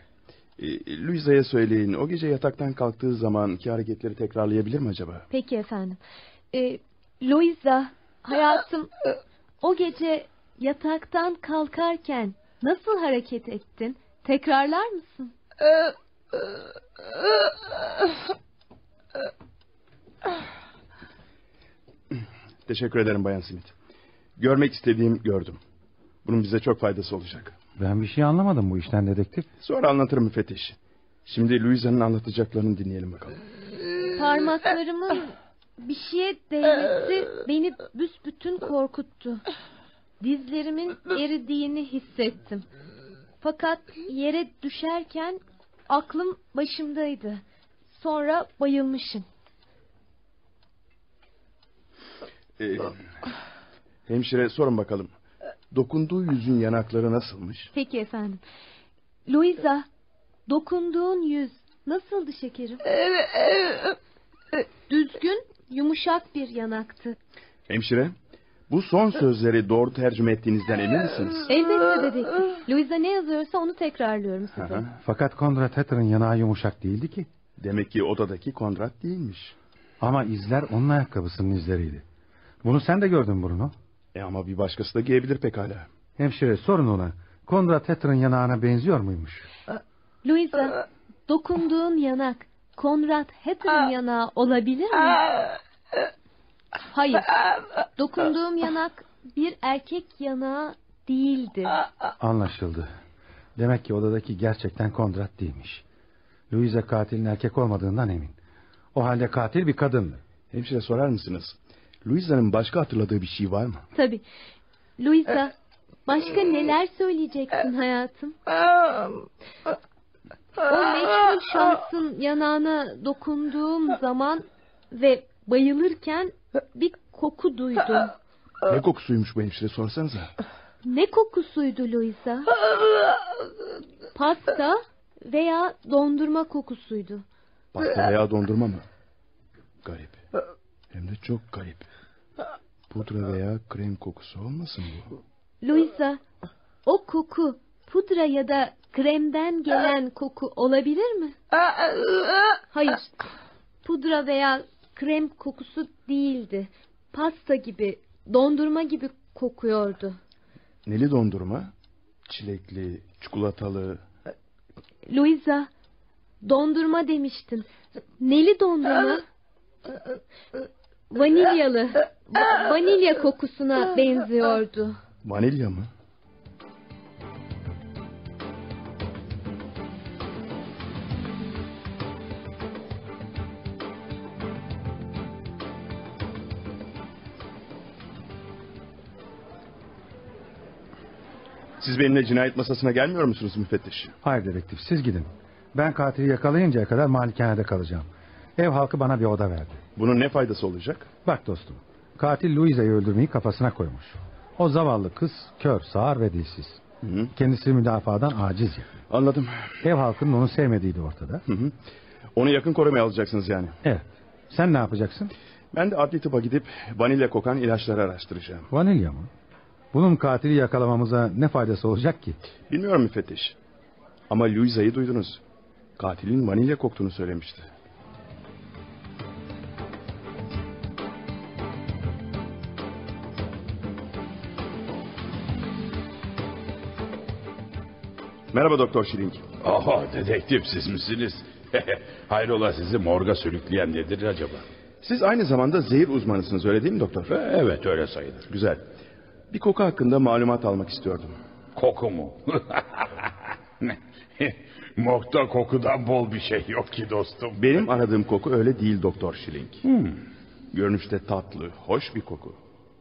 Louisa'ya söyleyin, o gece yataktan kalktığı zamanki hareketleri tekrarlayabilir mi acaba? Peki efendim. Louisa, hayatım, o gece yataktan kalkarken nasıl hareket ettin? Tekrarlar mısın? Teşekkür ederim Bayan Smith. Görmek istediğim gördüm. Bunun bize çok faydası olacak. Ben bir şey anlamadım bu işten dedektif. Sonra anlatırım müfettiş. Şimdi Louisa'nın anlatacaklarını dinleyelim bakalım. Parmaklarımın bir şeye değmesi beni büsbütün korkuttu. Dizlerimin eridiğini hissettim. Fakat yere düşerken aklım başımdaydı. Sonra bayılmışım. Hemşire sorun bakalım. Dokunduğu yüzün yanakları nasılmış? Peki efendim. Louisa, dokunduğun yüz nasıldı şekerim? Düzgün, yumuşak bir yanaktı. Hemşire, bu son sözleri doğru tercüme ettiğinizden emin misiniz? Elbette dedektif. Louisa ne yazıyorsa onu tekrarlıyorum size. Fakat Conrad Hatter'ın yanağı yumuşak değildi ki. Demek ki odadaki Conrad değilmiş. Ama izler onun ayakkabısının izleriydi. Bunu sen de gördün Bruno. Ama bir başkası da giyebilir pekala. Hemşire sorun ona. Conrad Hatter'ın yanağına benziyor muymuş? Louisa, dokunduğun yanak Conrad Hatter'ın yanağı olabilir mi? Hayır. Dokunduğum yanak bir erkek yanağı değildi. Anlaşıldı. Demek ki odadaki gerçekten Conrad değilmiş. Louisa katilin erkek olmadığından emin. O halde katil bir kadındı. Hemşire sorar mısınız? Louisa'nın başka hatırladığı bir şey var mı? Tabii. Louisa, başka neler söyleyeceksin hayatım? O meçhul şahsın yanağına dokunduğum zaman ve bayılırken bir koku duydum. Ne kokusuymuş bu hemşire sorsanıza. Ne kokusuydu Louisa? Pasta veya dondurma kokusuydu. Pasta veya dondurma mı? Garip. Hem de çok garip. Pudra veya krem kokusu olmasın bu? Louisa, o koku pudra ya da kremden gelen koku olabilir mi? Hayır. Pudra veya krem kokusu değildi. Pasta gibi, dondurma gibi kokuyordu. Neli dondurma? Çilekli, çikolatalı. Louisa, dondurma demiştin. Neli dondurma? Vanilyalı. Vanilya kokusuna benziyordu. Vanilya mı? Siz benimle cinayet masasına gelmiyor musunuz müfettiş? Hayır dedektif, siz gidin. Ben katili yakalayıncaya kadar malikanede kalacağım. Ev halkı bana bir oda verdi. Bunun ne faydası olacak? Bak dostum, katil Louisa'yı öldürmeyi kafasına koymuş. O zavallı kız kör, sağır ve dilsiz. Hı. Kendisi müdafadan aciz. Anladım. Ev halkının onu sevmediği de ortada. Hı. Onu yakın korumaya alacaksınız yani. Evet. Sen ne yapacaksın? Ben de adli tıpa gidip vanilya kokan ilaçları araştıracağım. Vanilya mı? Bunun katili yakalamamıza ne faydası olacak ki? Bilmiyorum müfettiş. Ama Louisa'yı duydunuz. Katilin vanilya koktuğunu söylemişti. Merhaba Doktor Schilling. Oho, dedektif siz misiniz? Hayrola, sizi morga sürükleyen nedir acaba? Siz aynı zamanda zehir uzmanısınız, öyle değil mi doktor? Evet, öyle sayılır. Güzel. Bir koku hakkında malumat almak istiyordum. Koku mu? Morgda kokudan bol bir şey yok ki dostum. Benim aradığım koku öyle değil Doktor Schilling. Görünüşte tatlı, hoş bir koku.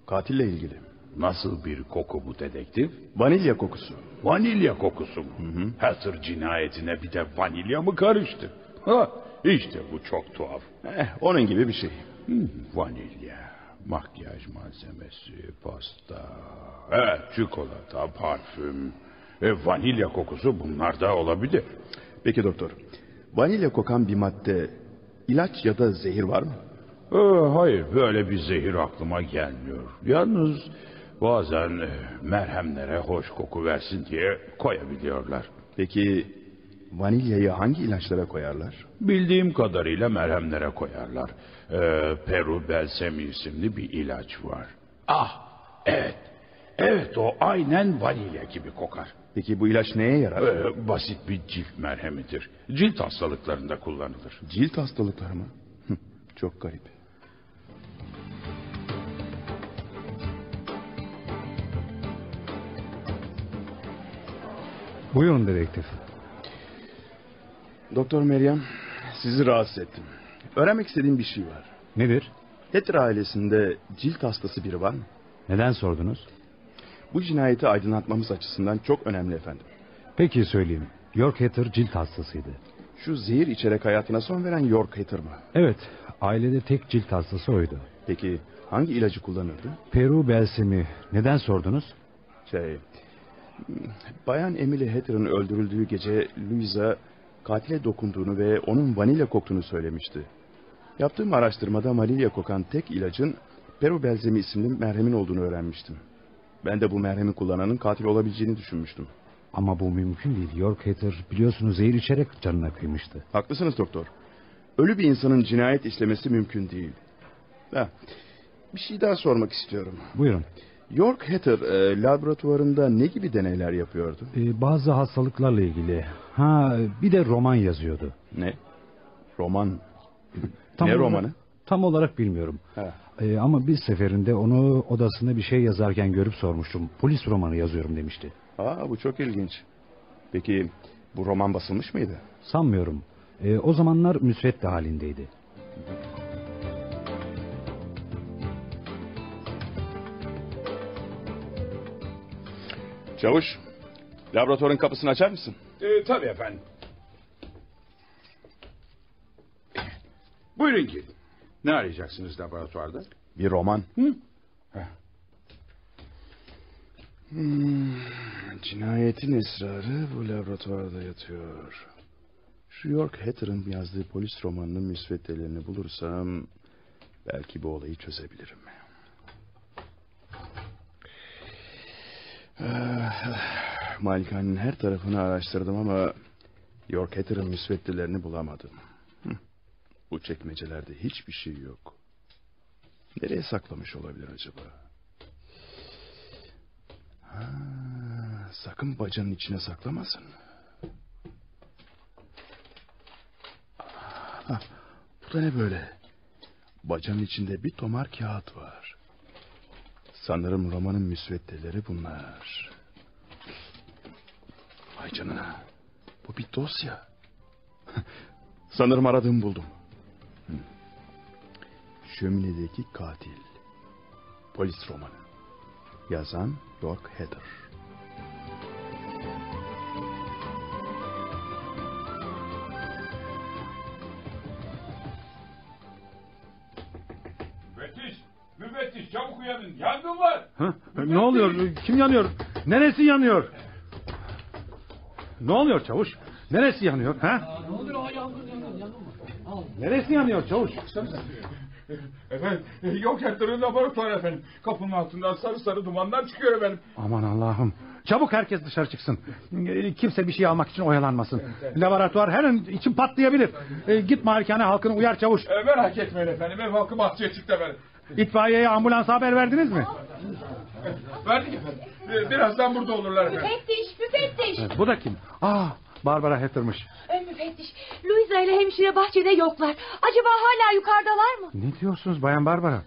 Katille ilgili. Nasıl bir koku bu dedektif? Vanilya kokusu. Vanilya kokusu mu? Hatter cinayetine bir de vanilya mı karıştı? Ha, işte bu çok tuhaf. Onun gibi bir şey. Vanilya, makyaj malzemesi, pasta, evet, çikolata, parfüm, vanilya kokusu bunlar da olabilir. Peki doktor, vanilya kokan bir madde, ilaç ya da zehir var mı? Hayır, böyle bir zehir aklıma gelmiyor. Yalnız bazen merhemlere hoş koku versin diye koyabiliyorlar. Peki vanilyayı hangi ilaçlara koyarlar? Bildiğim kadarıyla merhemlere koyarlar. Peru Belsemi isimli bir ilaç var. Ah, evet. Evet, o aynen vanilya gibi kokar. Peki bu ilaç neye yarar? Basit bir cilt merhemidir. Cilt hastalıklarında kullanılır. Cilt hastalıkları mı? Çok garip. Buyurun dedektif. Doktor Meryem, sizi rahatsız ettim. Öğrenmek istediğim bir şey var. Nedir? Hatter ailesinde cilt hastası biri var mı? Neden sordunuz? Bu cinayeti aydınlatmamız açısından çok önemli efendim. Peki söyleyeyim. York Hatter cilt hastasıydı. Şu zehir içerek hayatına son veren York Hatter mı? Evet, ailede tek cilt hastası oydu. Peki hangi ilacı kullanırdı? Peru Belsemi. Neden sordunuz? Bayan Emily Hatter'ın öldürüldüğü gece Louisa katile dokunduğunu ve onun vanilya koktuğunu söylemişti. Yaptığım araştırmada vanilya kokan tek ilacın Peru Belsemi isimli merhemin olduğunu öğrenmiştim. Ben de bu merhemi kullananın katil olabileceğini düşünmüştüm. Ama bu mümkün değil. York Hatter biliyorsunuz zehir içerek canına kıymıştı. Haklısınız doktor. Ölü bir insanın cinayet işlemesi mümkün değil. Bir şey daha sormak istiyorum. Buyurun. York Hatter laboratuvarında ne gibi deneyler yapıyordu? Bazı hastalıklarla ilgili. Bir de roman yazıyordu. Ne? Roman? Ne romanı? Tam olarak bilmiyorum. Ama bir seferinde onu odasında bir şey yazarken görüp sormuştum. Polis romanı yazıyorum demişti. Bu çok ilginç. Peki bu roman basılmış mıydı? Sanmıyorum. O zamanlar müsvedde halindeydi. Çavuş, laboratuvarın kapısını açar mısın? Tabii efendim. Buyurun ki. Ne arayacaksınız laboratuvarda? Bir roman. Cinayetin esrarı bu laboratuvarda yatıyor. Şu York Hatter'ın yazdığı polis romanının müsveddelerini bulursam belki bu olayı çözebilirim. Malikanenin her tarafını araştırdım ama York Hatter'ın müsveddelerini bulamadım. Bu çekmecelerde hiçbir şey yok. Nereye saklamış olabilir acaba? Sakın bacanın içine saklamasın. Bu da ne böyle? Bacanın içinde bir tomar kağıt var. Sanırım romanın müsveddeleri bunlar. Vay canına. Bu bir dosya. Sanırım aradığımı buldum. Şöminedeki katil. Polis romanı. Yazan York Hatter. Müfettiş çabuk uyanın. Yangın var. Ne oluyor? Kim yanıyor? Neresi yanıyor? Ne oluyor çavuş? Neresi yanıyor? Ne oluyor? Yangın. Neresi yanıyor çavuş? Efendim, yok Hatter'ın laboratuvarı efendim. Kapının altından sarı sarı dumanlar çıkıyor efendim. Aman Allah'ım. Çabuk herkes dışarı çıksın. Kimse bir şey almak için oyalanmasın. Laboratuvar her an için patlayabilir. Git malikane halkını uyar çavuş. Merak etmeyin efendim, ev halkı bahçeye çıktı efendim. İtfaiyeye, ambulansa haber verdiniz mi? Verdik efendim. Birazdan burada olurlar efendim. Müfettiş. Evet, bu da kim? Barbara Hatter'mış. Müfettiş, Louisa ile hemşire bahçede yoklar. Acaba hala yukarıdalar mı? Ne diyorsunuz Bayan Barbara?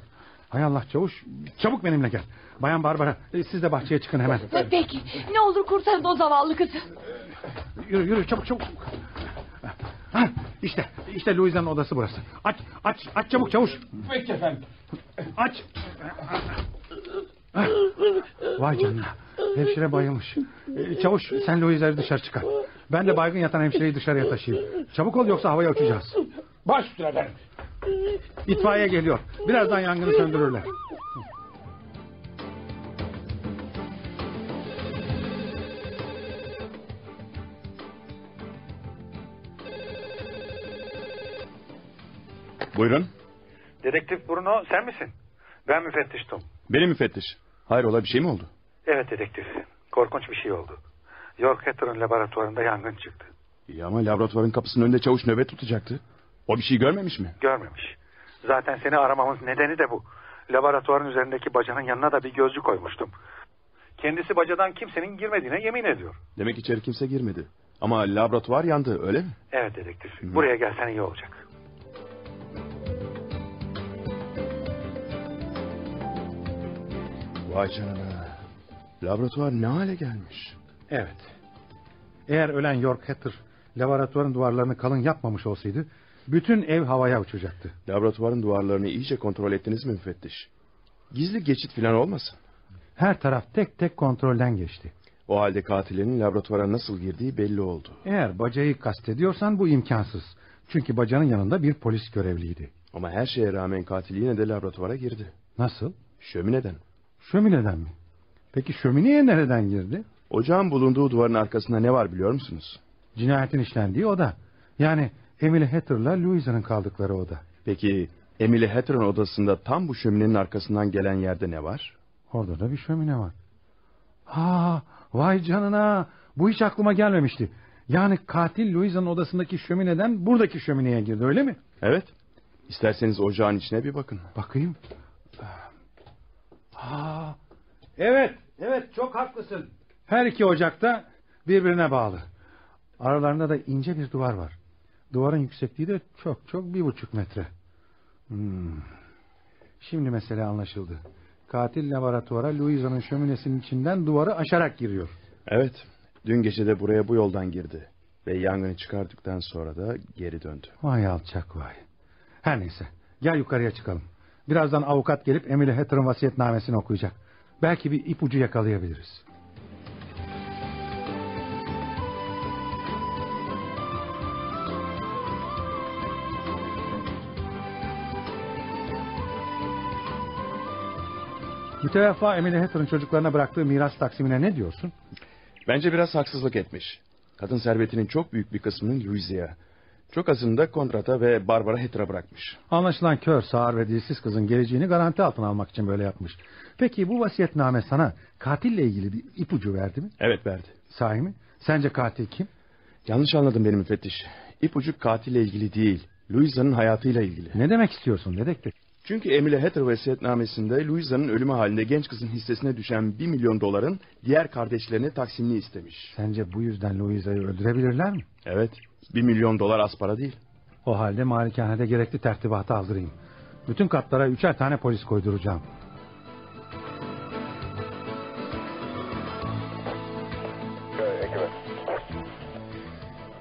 Hay Allah çavuş, çabuk benimle gel. Bayan Barbara, siz de bahçeye çıkın hemen. Peki, ne olur kurtarın o zavallı kızı. Yürü çabuk. İşte Louisa'nın odası burası. Aç çabuk çavuş. Peki efendim. Aç. Vay canına. Hemşire bayılmış. Çavuş sen Louisa'yı dışarı çıkar. Ben de baygın yatan hemşireyi dışarıya taşıyayım. Çabuk ol yoksa havaya uçacağız. Baş üstüne efendim. İtfaiye geliyor. Birazdan yangını söndürürler. Buyurun. Dedektif Bruno sen misin? Ben müfettiş Tom. Benim müfettiş. Hayrola bir şey mi oldu? Evet dedektif. Korkunç bir şey oldu. York Hatter'ın laboratuvarında yangın çıktı. İyi ama laboratuvarın kapısının önünde çavuş nöbet tutacaktı. O bir şey görmemiş mi? Görmemiş. Zaten seni aramamız nedeni de bu. Laboratuvarın üzerindeki bacanın yanına da bir gözcü koymuştum. Kendisi bacadan kimsenin girmediğine yemin ediyor. Demek içeri kimse girmedi. Ama laboratuvar yandı öyle mi? Evet dedektif. Buraya gelsen iyi olacak. Vay canına. Laboratuvar ne hale gelmiş? Evet. Eğer ölen York Hatter laboratuvarın duvarlarını kalın yapmamış olsaydı bütün ev havaya uçacaktı. Laboratuvarın duvarlarını iyice kontrol ettiniz mi müfettiş? Gizli geçit falan olmasın? Her taraf tek tek kontrolden geçti. O halde katilinin laboratuvara nasıl girdiği belli oldu. Eğer bacayı kastediyorsan bu imkansız. Çünkü bacanın yanında bir polis görevliydi. Ama her şeye rağmen katil yine de laboratuvara girdi. Nasıl? Şömineden. Şömineden mi? Peki şömineye nereden girdi? Ocağın bulunduğu duvarın arkasında ne var biliyor musunuz? Cinayetin işlendiği oda. Yani Emily Hatter'la Louisa'nın kaldıkları oda. Peki Emily Hatter'ın odasında tam bu şöminenin arkasından gelen yerde ne var? Orada da bir şömine var. Vay canına. Bu hiç aklıma gelmemişti. Yani katil Louisa'nın odasındaki şömineden buradaki şömineye girdi öyle mi? Evet. İsterseniz ocağın içine bir bakın. Bakayım. Evet çok haklısın. Her iki ocakta birbirine bağlı. Aralarında da ince bir duvar var. Duvarın yüksekliği de çok 1,5 metre. Şimdi mesele anlaşıldı. Katil laboratuvara Louisa'nın şöminesinin içinden duvarı aşarak giriyor. Evet. Dün gece de buraya bu yoldan girdi. Ve yangını çıkardıktan sonra da geri döndü. Vay alçak vay. Her neyse. Gel yukarıya çıkalım. Birazdan avukat gelip Emily Hatter'ın vasiyetnamesini okuyacak. Belki bir ipucu yakalayabiliriz. Müteveffa Emily Hatter'ın çocuklarına bıraktığı miras taksimine ne diyorsun? Bence biraz haksızlık etmiş. Kadın servetinin çok büyük bir kısmını Louisa'ya, çok azını da Konrad'a ve Barbara Hatter'a bırakmış. Anlaşılan kör, sağır ve dilsiz kızın geleceğini garanti altına almak için böyle yapmış. Peki bu vasiyetname sana katille ilgili bir ipucu verdi mi? Evet verdi. Sahi mi? Sence katil kim? Yanlış anladın beni müfettiş. İpucu katille ilgili değil, Louisa'nın hayatıyla ilgili. Ne demek istiyorsun dedektif? Çünkü Emily Hatter vasiyetnamesinde Louisa'nın ölümü halinde genç kızın hissesine düşen 1 milyon doların diğer kardeşlerine taksimini istemiş. Sence bu yüzden Louisa'yı öldürebilirler mi? Evet, 1 milyon dolar az para değil. O halde malikanede gerekli tertibatı aldırayım. Bütün katlara 3'er tane polis koyduracağım.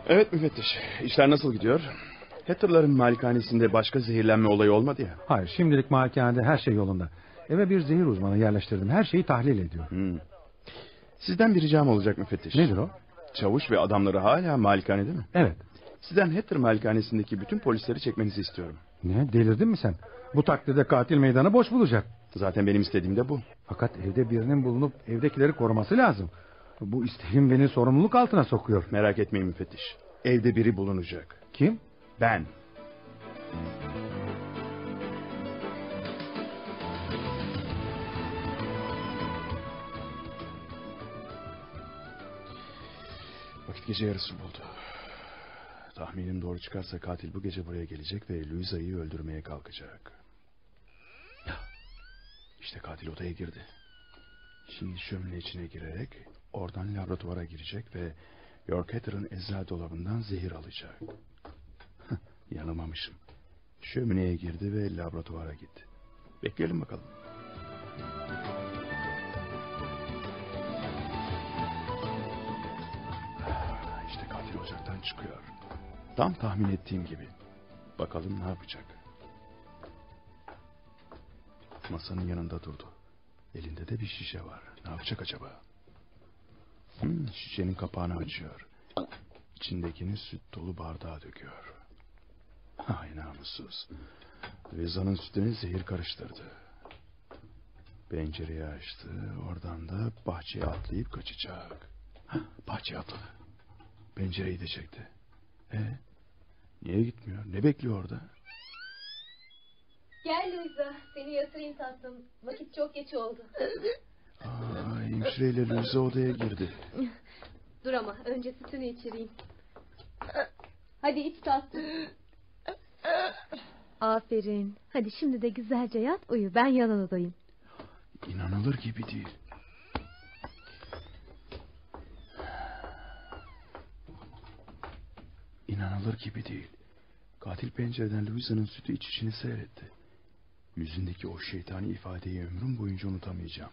Evet müfettiş, işler nasıl gidiyor? Hatter'ların malikanesinde başka zehirlenme olayı olmadı ya. Hayır, şimdilik malikanede her şey yolunda. Eve bir zehir uzmanı yerleştirdim. Her şeyi tahlil ediyor. Sizden bir ricam olacak müfettiş. Nedir o? Çavuş ve adamları hala malikanede mi? Evet. Sizden Hatter malikanesindeki bütün polisleri çekmenizi istiyorum. Ne, delirdin mi sen? Bu takdirde katil meydanı boş bulacak. Zaten benim istediğim de bu. Fakat evde birinin bulunup evdekileri koruması lazım. Bu isteğim beni sorumluluk altına sokuyor. Merak etmeyin müfettiş. Evde biri bulunacak. Kim? Ben. Vakit gece yarısı buldu. Tahminim doğru çıkarsa katil bu gece buraya gelecek ve Louisa'yı öldürmeye kalkacak. İşte katil odaya girdi. Şimdi şömine içine girerek oradan laboratuvara girecek ve York Hatter'ın eczacı dolabından zehir alacak. Yanılmamışım. Şömineye girdi ve laboratuvara gitti. Bekleyelim bakalım. İşte katil ocaktan çıkıyor. Tam tahmin ettiğim gibi. Bakalım ne yapacak. Masanın yanında durdu. Elinde de bir şişe var. Ne yapacak acaba? Şişenin kapağını açıyor. İçindekini süt dolu bardağa döküyor. Ay namussuz. Louisa'nın sütüne zehir karıştırdı. Pencereyi açtı. Oradan da bahçeye atlayıp kaçacak. Bahçeye atladı. Pencereyi de çekti. Niye gitmiyor? Ne bekliyor orada? Gel Louisa, seni yatırayım tatlım. Vakit çok geç oldu. Hemşireyle Louisa odaya girdi. Dur ama önce sütünü içireyim. Hadi iç tatlım. Aferin. Hadi şimdi de güzelce yat uyu. Ben yan odadayım. İnanılır gibi değil. İnanılır gibi değil. Katil pencereden Louisa'nın sütü içişini seyretti. Yüzündeki o şeytani ifadeyi ömrüm boyunca unutamayacağım.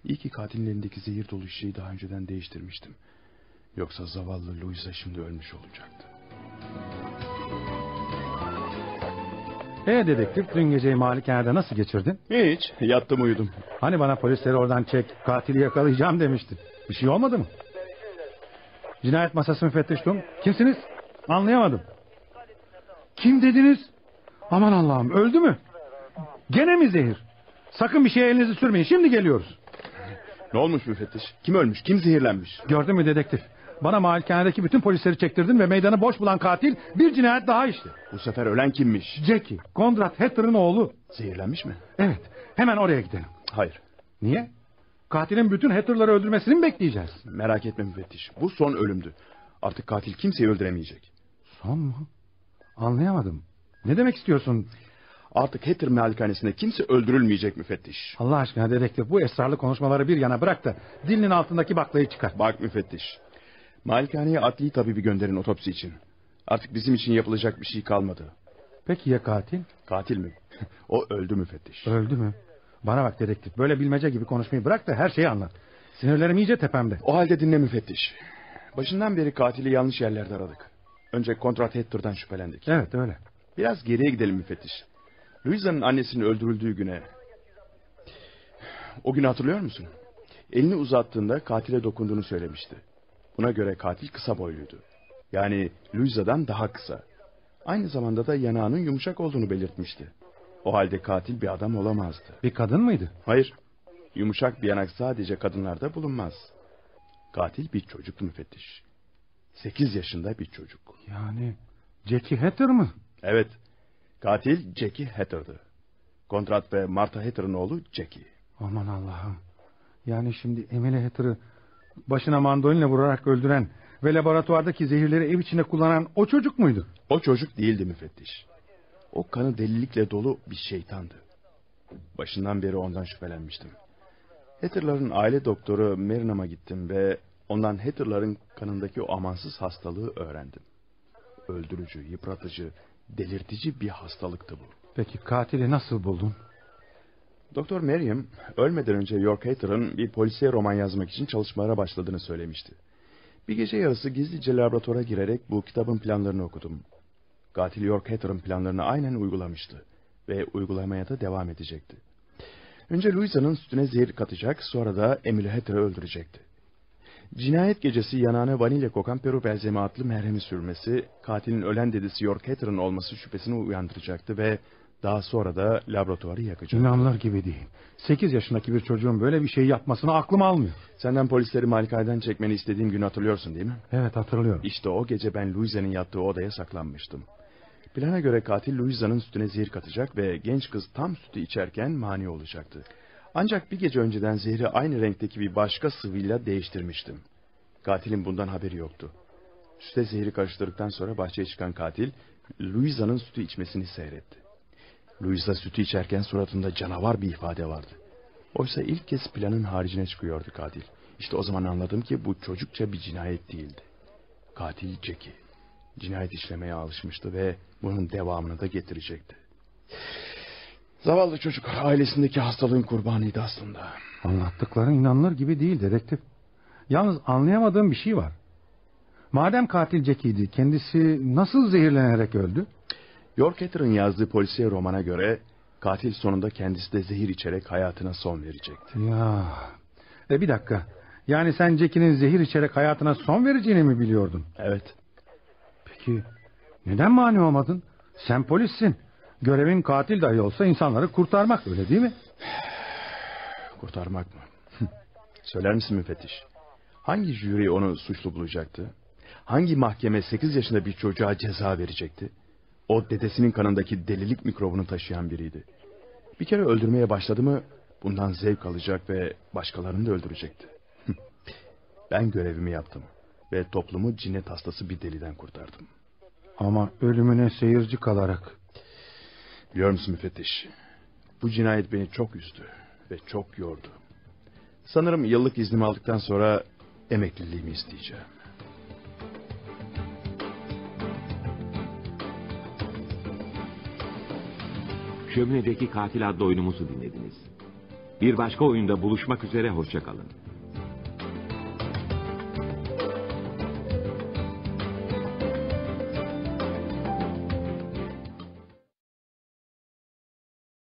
İyi ki katilin elindeki zehir dolu şişeyi daha önceden değiştirmiştim. Yoksa zavallı Louisa şimdi ölmüş olacaktı. Dedektif, dün geceyi malikanede nasıl geçirdin? Hiç, yattım uyudum. Hani bana polisleri oradan çek, katili yakalayacağım demiştin. Bir şey olmadı mı? Cinayet masası müfettiş Tum. Kimsiniz? Anlayamadım. Kim dediniz? Aman Allah'ım, öldü mü? Gene mi zehir? Sakın bir şeye elinizi sürmeyin, şimdi geliyoruz. Ne olmuş müfettiş? Kim ölmüş, kim zehirlenmiş? Gördün mü dedektif? Bana malikanedeki bütün polisleri çektirdin ve meydanı boş bulan katil bir cinayet daha işti. Bu sefer ölen kimmiş? Jackie, Konrad Hatter'ın oğlu. Zehirlenmiş mi? Evet, hemen oraya gidelim. Hayır. Niye? Katilin bütün Hatter'ları öldürmesini mi bekleyeceğiz? Merak etme müfettiş, bu son ölümdü. Artık katil kimseyi öldüremeyecek. Son mu? Anlayamadım. Ne demek istiyorsun? Artık Hatter malikanesinde kimse öldürülmeyecek müfettiş. Allah aşkına dedektif, bu esrarlı konuşmaları bir yana bırak da dilinin altındaki baklayı çıkar. Bak müfettiş, malikaneye adli tabibi gönderin otopsi için. Artık bizim için yapılacak bir şey kalmadı. Peki ya katil? Katil mi? O öldü müfettiş. Öldü mü? Bana bak dedektif, böyle bilmece gibi konuşmayı bırak da her şeyi anlat. Sinirlerim iyice tepemde. O halde dinle müfettiş. Başından beri katili yanlış yerlerde aradık. Önce Konrad Hatter'dan şüphelendik. Evet öyle. Biraz geriye gidelim müfettiş. Louisa'nın annesinin öldürüldüğü güne. O günü hatırlıyor musun? Elini uzattığında katile dokunduğunu söylemişti. Buna göre katil kısa boyluydu. Yani Louisa'dan daha kısa. Aynı zamanda da yanağının yumuşak olduğunu belirtmişti. O halde katil bir adam olamazdı. Bir kadın mıydı? Hayır. Yumuşak bir yanak sadece kadınlarda bulunmaz. Katil bir çocuk müfettiş. 8 yaşında bir çocuk. Yani Jackie Hatter mı? Evet. Katil Jackie Hatter'dı. Konrad ve Martha Hatter'ın oğlu Jackie. Aman Allah'ım. Yani şimdi Emily Hatter'ı başına mandolinle vurarak öldüren ve laboratuvardaki zehirleri ev içinde kullanan o çocuk muydu? O çocuk değildi müfettiş. O kanı delilikle dolu bir şeytandı. Başından beri ondan şüphelenmiştim. Hatter'ların aile doktoru Marinham'a gittim ve ondan Hatter'ların kanındaki o amansız hastalığı öğrendim. Öldürücü, yıpratıcı, delirtici bir hastalıktı bu. Peki katili nasıl buldun? Doktor Merriam ölmeden önce York Hatter'ın bir polisiye roman yazmak için çalışmalara başladığını söylemişti. Bir gece yarısı gizlice laboratuvara girerek bu kitabın planlarını okudum. Katil York Hatter'ın planlarını aynen uygulamıştı ve uygulamaya da devam edecekti. Önce Louisa'nın sütüne zehir katacak, sonra da Emily Hatter'ı öldürecekti. Cinayet gecesi yanağına vanilya kokan Peru belzemi adlı merhemi sürmesi, katilin ölen dedesi York Hatter'ın olması şüphesini uyandıracaktı ve daha sonra da laboratuvarı yakacaktı. İnanılır gibi değil. 8 yaşındaki bir çocuğun böyle bir şey yapmasını aklım almıyor. Senden polisleri malikaneden çekmeni istediğim günü hatırlıyorsun değil mi? Evet hatırlıyorum. İşte o gece ben Louisa'nın yattığı odaya saklanmıştım. Plana göre katil Louisa'nın sütüne zehir katacak ve genç kız tam sütü içerken mani olacaktı. Ancak bir gece önceden zehri aynı renkteki bir başka sıvıyla değiştirmiştim. Katilin bundan haberi yoktu. Süte zehri karıştırdıktan sonra bahçeye çıkan katil Louisa'nın sütü içmesini seyretti. Louisa sütü içerken suratında canavar bir ifade vardı. Oysa ilk kez planın haricine çıkıyordu katil. İşte o zaman anladım ki bu çocukça bir cinayet değildi. Katil Jackie. Cinayet işlemeye alışmıştı ve bunun devamını da getirecekti. Zavallı çocuk ailesindeki hastalığın kurbanıydı aslında. Anlattıkların inanılır gibi değil dedektif. Yalnız anlayamadığım bir şey var. Madem katil Jackie'ydi, kendisi nasıl zehirlenerek öldü? York Hatter'ın yazdığı polisiye romana göre katil sonunda kendisi de zehir içerek hayatına son verecekti. Ya, bir dakika. Yani sen Jackie'nin zehir içerek hayatına son vereceğini mi biliyordun? Evet. Peki neden mani olmadın? Sen polissin. Görevin katil dahi olsa insanları kurtarmak, öyle değil mi? Kurtarmak mı? Söyler misin müfettiş? Hangi jüri onu suçlu bulacaktı? Hangi mahkeme 8 yaşında bir çocuğa ceza verecekti? O dedesinin kanındaki delilik mikrobunu taşıyan biriydi. Bir kere öldürmeye başladı mı bundan zevk alacak ve başkalarını da öldürecekti. Ben görevimi yaptım ve toplumu cinnet hastası bir deliden kurtardım. Ama ölümüne seyirci kalarak. Biliyor musun müfettiş? Bu cinayet beni çok üzdü ve çok yordu. Sanırım yıllık iznimi aldıktan sonra emekliliğimi isteyeceğim. Şöminedeki Katil adlı oyunumuzu dinlediniz. Bir başka oyunda buluşmak üzere, hoşça kalın.